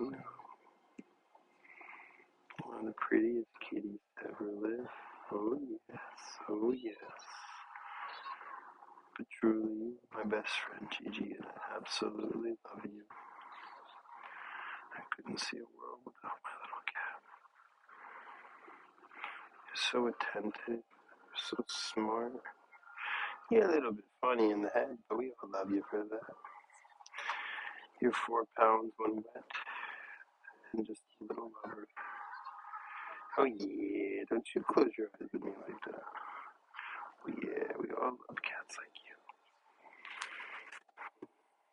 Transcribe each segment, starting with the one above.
know. One of the prettiest kitties to ever live. Oh yes, oh yes. But truly, my best friend Gigi, and I absolutely love you. I couldn't see a world without my little cat. You're so attentive, so smart. You're a little bit funny in the head, but we all love you for that. You're 4 pounds when wet, and just a little lover. Oh yeah, don't you close your eyes with me like that. Oh yeah, we all love cats like you.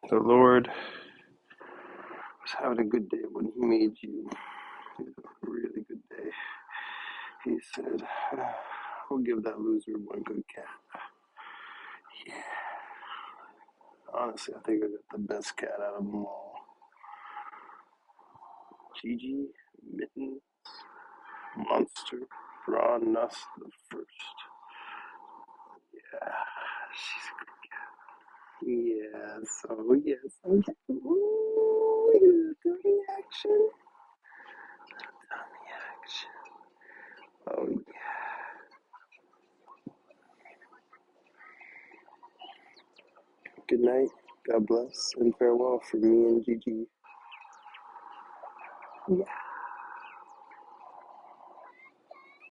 The Lord was having a good day when He made you. It was a really good day. He said, we'll give that loser one good cat. Yeah. Honestly, I think I got the best cat out of them all. Gigi, Mitten, Monster, Braund-Nuss the first. Yeah, she's a good cat. Yes, oh yes, oh yes. Ooh, tummy action. Tummy action. Oh yeah. Good night. God bless and farewell from me and Gigi. Yeah.